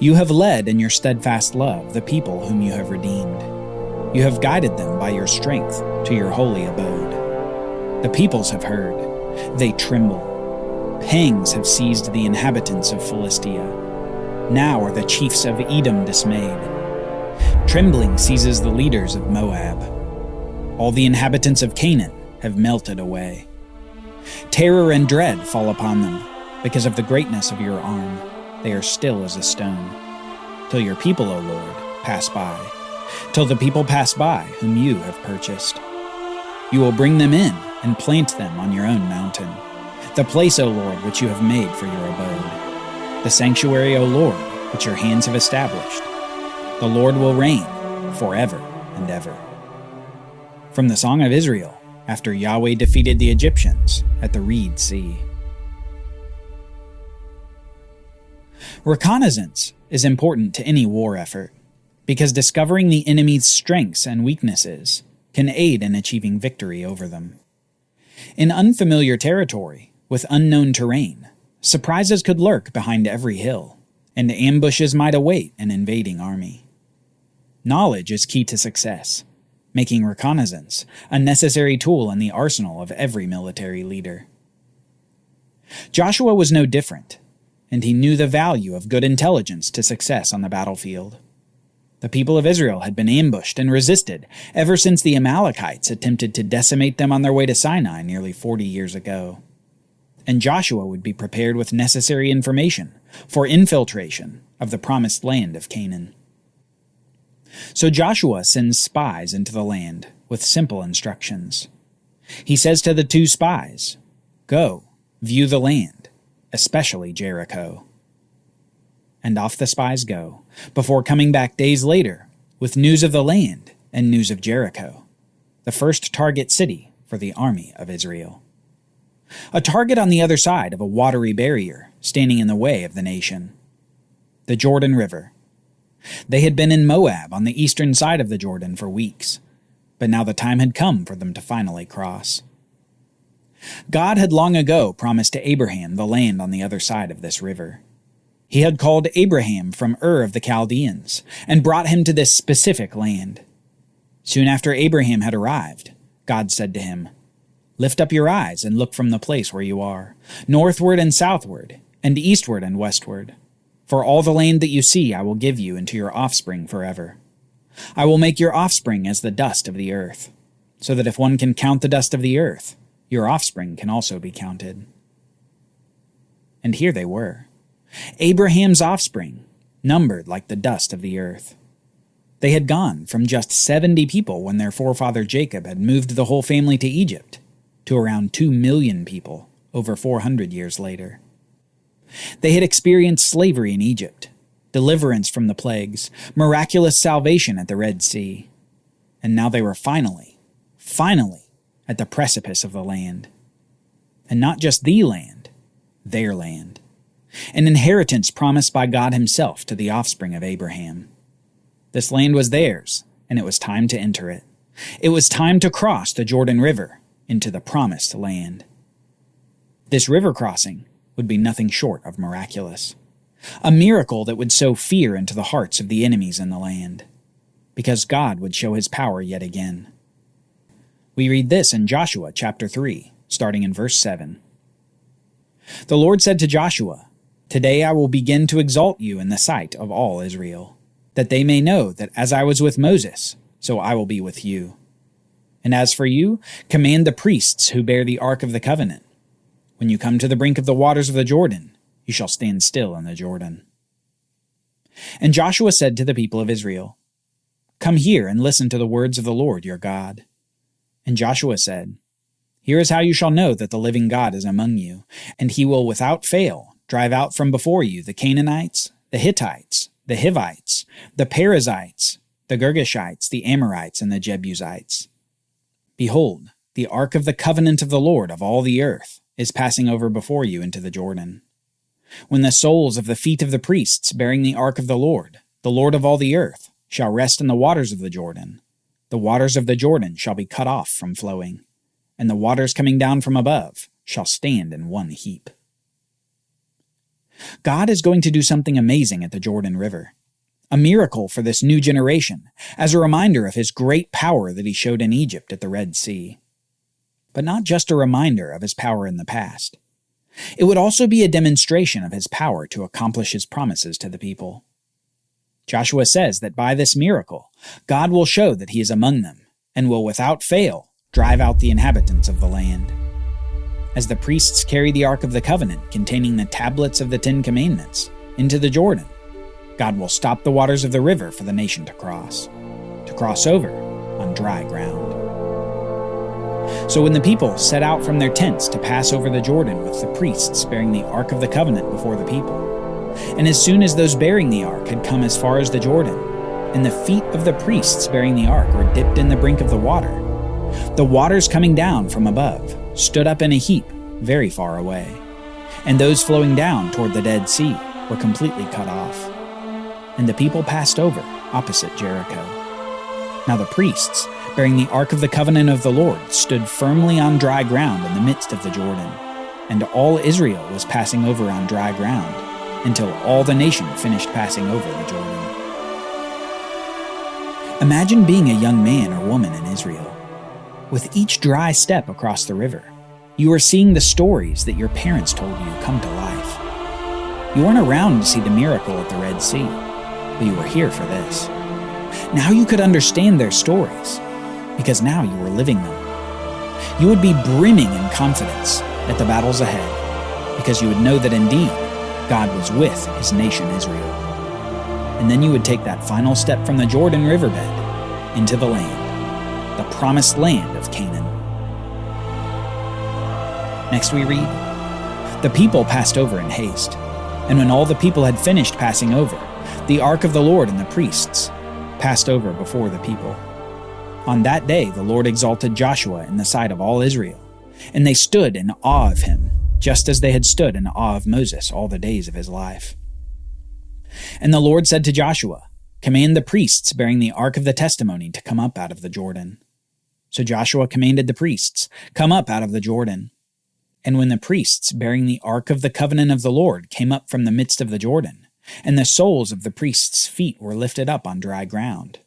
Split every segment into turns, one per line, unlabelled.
You have led in your steadfast love the people whom you have redeemed. You have guided them by your strength to your holy abode. The peoples have heard. They tremble. Pangs have seized the inhabitants of Philistia. Now are the chiefs of Edom dismayed. Trembling seizes the leaders of Moab. All the inhabitants of Canaan have melted away. Terror and dread fall upon them. Because of the greatness of your arm, they are still as a stone. Till your people, O Lord, pass by. Till the people pass by whom you have purchased. You will bring them in and plant them on your own mountain, the place, O Lord, which you have made for your abode, the sanctuary, O Lord, which your hands have established. The Lord will reign forever and ever. From the Song of Israel, after Yahweh defeated the Egyptians at the Reed Sea. Reconnaissance is important to any war effort, because discovering the enemy's strengths and weaknesses can aid in achieving victory over them. In unfamiliar territory, with unknown terrain, surprises could lurk behind every hill, and ambushes might await an invading army. Knowledge is key to success, making reconnaissance a necessary tool in the arsenal of every military leader. Joshua was no different, and he knew the value of good intelligence to success on the battlefield. The people of Israel had been ambushed and resisted ever since the Amalekites attempted to decimate them on their way to Sinai nearly 40 years ago. And Joshua would be prepared with necessary information for infiltration of the promised land of Canaan. So Joshua sends spies into the land with simple instructions. He says to the 2 spies, "Go, view the land, especially Jericho." And off the spies go, before coming back days later with news of the land and news of Jericho, the first target city for the army of Israel. A target on the other side of a watery barrier standing in the way of the nation. The Jordan River. They had been in Moab on the eastern side of the Jordan for weeks, but now the time had come for them to finally cross. God had long ago promised to Abraham the land on the other side of this river. He had called Abraham from Ur of the Chaldeans and brought him to this specific land. Soon after Abraham had arrived, God said to him, "Lift up your eyes and look from the place where you are, northward and southward, and eastward and westward. For all the land that you see I will give you and to your offspring forever. I will make your offspring as the dust of the earth, so that if one can count the dust of the earth, your offspring can also be counted." And here they were. Abraham's offspring, numbered like the dust of the earth. They had gone from just 70 people when their forefather Jacob had moved the whole family to Egypt, to around 2 million people over 400 years later. They had experienced slavery in Egypt, deliverance from the plagues, miraculous salvation at the Red Sea, and now they were finally at the precipice of the land. And not just the land, their land. An inheritance promised by God himself to the offspring of Abraham. This land was theirs, and it was time to enter it. It was time to cross the Jordan River into the promised land. This river crossing would be nothing short of miraculous. A miracle that would sow fear into the hearts of the enemies in the land, because God would show his power yet again. We read this in Joshua chapter 3, starting in verse 7. The Lord said to Joshua, "Today I will begin to exalt you in the sight of all Israel, that they may know that as I was with Moses, so I will be with you. And as for you, command the priests who bear the ark of the covenant. When you come to the brink of the waters of the Jordan, you shall stand still in the Jordan." And Joshua said to the people of Israel, "Come here and listen to the words of the Lord your God." And Joshua said, "Here is how you shall know that the living God is among you, and he will without fail drive out from before you the Canaanites, the Hittites, the Hivites, the Perizzites, the Girgashites, the Amorites, and the Jebusites. Behold, the ark of the covenant of the Lord of all the earth is passing over before you into the Jordan. When the soles of the feet of the priests bearing the ark of the Lord of all the earth, shall rest in the waters of the Jordan shall be cut off from flowing, and the waters coming down from above shall stand in one heap." God is going to do something amazing at the Jordan River. A miracle for this new generation, as a reminder of his great power that he showed in Egypt at the Red Sea. But not just a reminder of his power in the past. It would also be a demonstration of his power to accomplish his promises to the people. Joshua says that by this miracle, God will show that he is among them, and will without fail drive out the inhabitants of the land. As the priests carry the Ark of the Covenant containing the tablets of the Ten Commandments into the Jordan, God will stop the waters of the river for the nation to cross over on dry ground. So when the people set out from their tents to pass over the Jordan with the priests bearing the Ark of the Covenant before the people, and as soon as those bearing the Ark had come as far as the Jordan, and the feet of the priests bearing the Ark were dipped in the brink of the waters coming down from above stood up in a heap very far away, and those flowing down toward the Dead Sea were completely cut off. And the people passed over opposite Jericho. Now the priests, bearing the Ark of the Covenant of the Lord, stood firmly on dry ground in the midst of the Jordan, and all Israel was passing over on dry ground, until all the nation finished passing over the Jordan. Imagine being a young man or woman in Israel. With each dry step across the river, you are seeing the stories that your parents told you come to life. You weren't around to see the miracle at the Red Sea, but you were here for this. Now you could understand their stories, because now you were living them. You would be brimming in confidence at the battles ahead, because you would know that indeed God was with his nation Israel. And then you would take that final step from the Jordan riverbed into the land, the promised land of Canaan. Next we read, "The people passed over in haste, and when all the people had finished passing over, the Ark of the Lord and the priests passed over before the people. On that day the Lord exalted Joshua in the sight of all Israel, and they stood in awe of him, just as they had stood in awe of Moses all the days of his life. And the Lord said to Joshua, 'Command the priests bearing the Ark of the Testimony to come up out of the Jordan.' So Joshua commanded the priests, 'Come up out of the Jordan.' And when the priests bearing the Ark of the Covenant of the Lord came up from the midst of the Jordan, and the soles of the priests' feet were lifted up on dry ground,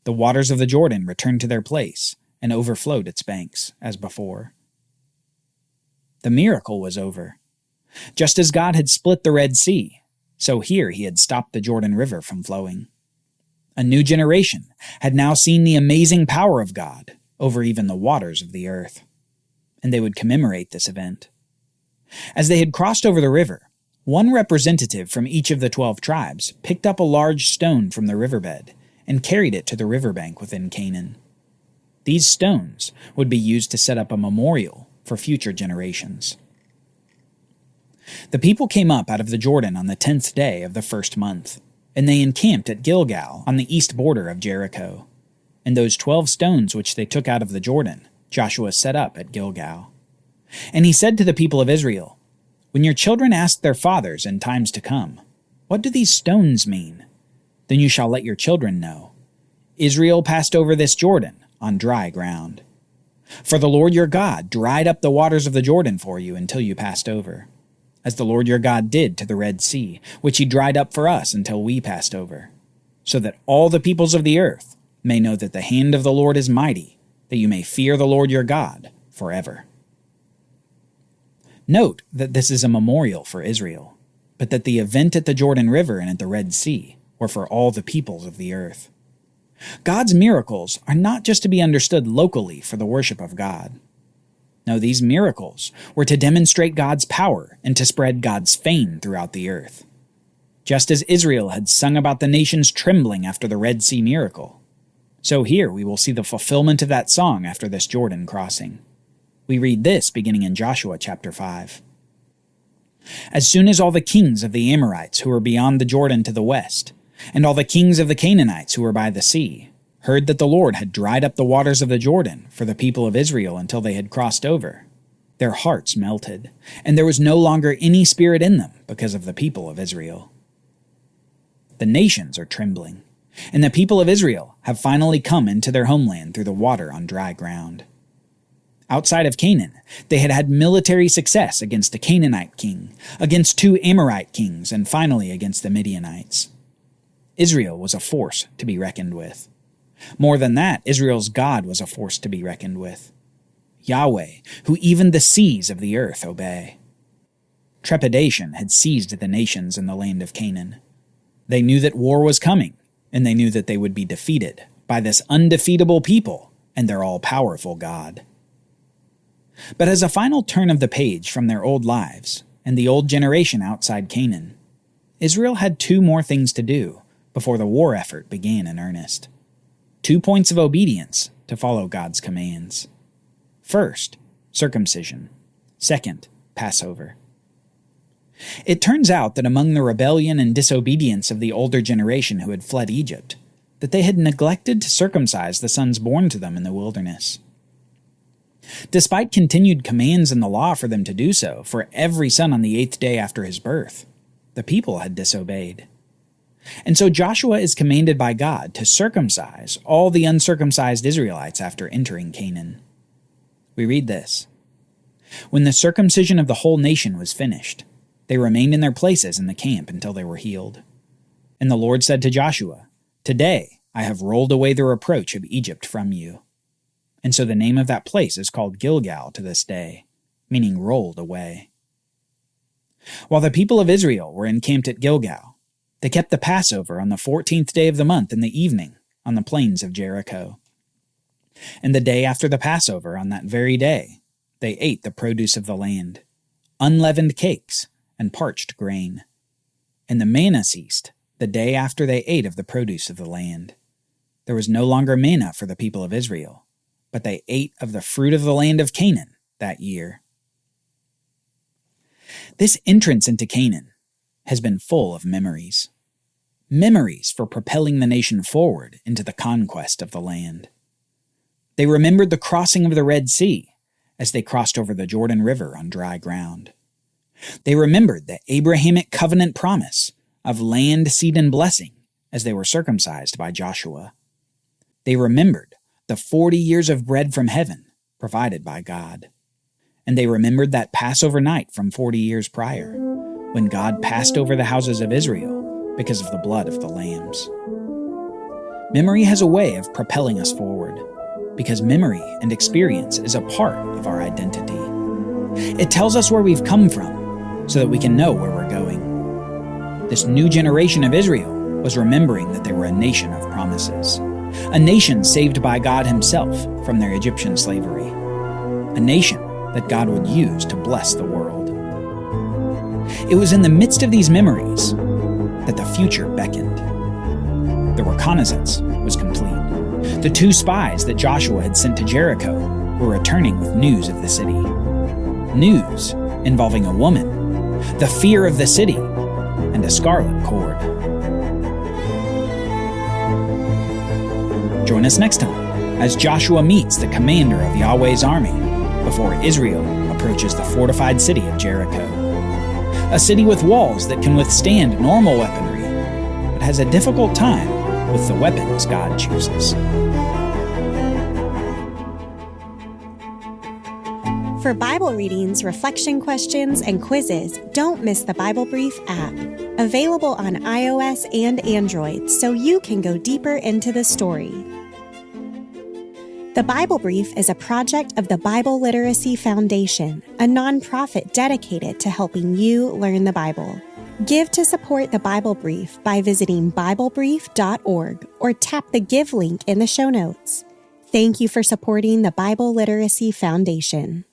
the waters of the Jordan returned to their place and overflowed its banks, as before." The miracle was over. Just as God had split the Red Sea, so here he had stopped the Jordan River from flowing. A new generation had now seen the amazing power of God over even the waters of the earth, and they would commemorate this event. As they had crossed over the river, one representative from each of the 12 tribes picked up a large stone from the riverbed and carried it to the riverbank within Canaan. These stones would be used to set up a memorial for future generations. The people came up out of the Jordan on the 10th day of the first month, and they encamped at Gilgal on the east border of Jericho. And those 12 stones which they took out of the Jordan, Joshua set up at Gilgal. And he said to the people of Israel, "When your children ask their fathers in times to come, 'What do these stones mean?' then you shall let your children know. Israel passed over this Jordan on dry ground. For the Lord your God dried up the waters of the Jordan for you until you passed over, as the Lord your God did to the Red Sea, which he dried up for us until we passed over, so that all the peoples of the earth may know that the hand of the Lord is mighty, that you may fear the Lord your God forever." Note that this is a memorial for Israel, but that the event at the Jordan River and at the Red Sea were for all the peoples of the earth. God's miracles are not just to be understood locally for the worship of God. No, these miracles were to demonstrate God's power and to spread God's fame throughout the earth. Just as Israel had sung about the nations trembling after the Red Sea miracle, so here we will see the fulfillment of that song after this Jordan crossing. We read this beginning in Joshua chapter 5. "As soon as all the kings of the Amorites who were beyond the Jordan to the west, and all the kings of the Canaanites who were by the sea, heard that the Lord had dried up the waters of the Jordan for the people of Israel until they had crossed over, their hearts melted, and there was no longer any spirit in them because of the people of Israel." The nations are trembling, and the people of Israel have finally come into their homeland through the water on dry ground. Outside of Canaan, they had had military success against a Canaanite king, against 2 Amorite kings, and finally against the Midianites. Israel was a force to be reckoned with. More than that, Israel's God was a force to be reckoned with. Yahweh, who even the seas of the earth obey. Trepidation had seized the nations in the land of Canaan. They knew that war was coming, and they knew that they would be defeated by this undefeatable people and their all-powerful God. But as a final turn of the page from their old lives and the old generation outside Canaan, Israel had 2 more things to do before the war effort began in earnest. 2 points of obedience to follow God's commands. First, circumcision. Second, Passover. It turns out that among the rebellion and disobedience of the older generation who had fled Egypt, that they had neglected to circumcise the sons born to them in the wilderness. Despite continued commands in the law for them to do so for every son on the 8th day after his birth, the people had disobeyed. And so Joshua is commanded by God to circumcise all the uncircumcised Israelites after entering Canaan. We read this: "When the circumcision of the whole nation was finished, they remained in their places in the camp until they were healed. And the Lord said to Joshua, 'Today I have rolled away the reproach of Egypt from you.' And so the name of that place is called Gilgal to this day, meaning rolled away." While the people of Israel were encamped at Gilgal, they kept the Passover on the 14th day of the month in the evening on the plains of Jericho. And the day after the Passover, on that very day, they ate the produce of the land, unleavened cakes and parched grain. And the manna ceased the day after they ate of the produce of the land. There was no longer manna for the people of Israel, but they ate of the fruit of the land of Canaan that year. This entrance into Canaan has been full of memories. Memories for propelling the nation forward into the conquest of the land. They remembered the crossing of the Red Sea as they crossed over the Jordan River on dry ground. They remembered the Abrahamic covenant promise of land, seed, and blessing as they were circumcised by Joshua. They remembered the 40 years of bread from heaven provided by God. And they remembered that Passover night from 40 years prior, when God passed over the houses of Israel because of the blood of the lambs. Memory has a way of propelling us forward, because memory and experience is a part of our identity. It tells us where we've come from, so that we can know where we're going. This new generation of Israel was remembering that they were a nation of promises, a nation saved by God Himself from their Egyptian slavery, a nation that God would use to bless the world. It was in the midst of these memories that the future beckoned. The reconnaissance was complete. The 2 spies that Joshua had sent to Jericho were returning with news of the city. News involving a woman, the fear of the city, and a scarlet cord. Join us next time as Joshua meets the commander of Yahweh's army before Israel approaches the fortified city of Jericho. A city with walls that can withstand normal weaponry, but has a difficult time with the weapons God chooses.
For Bible readings, reflection questions, and quizzes, don't miss the Bible Brief app. Available on iOS and Android, so you can go deeper into the story. The Bible Brief is a project of the Bible Literacy Foundation, a nonprofit dedicated to helping you learn the Bible. Give to support the Bible Brief by visiting BibleBrief.org or tap the Give link in the show notes. Thank you for supporting the Bible Literacy Foundation.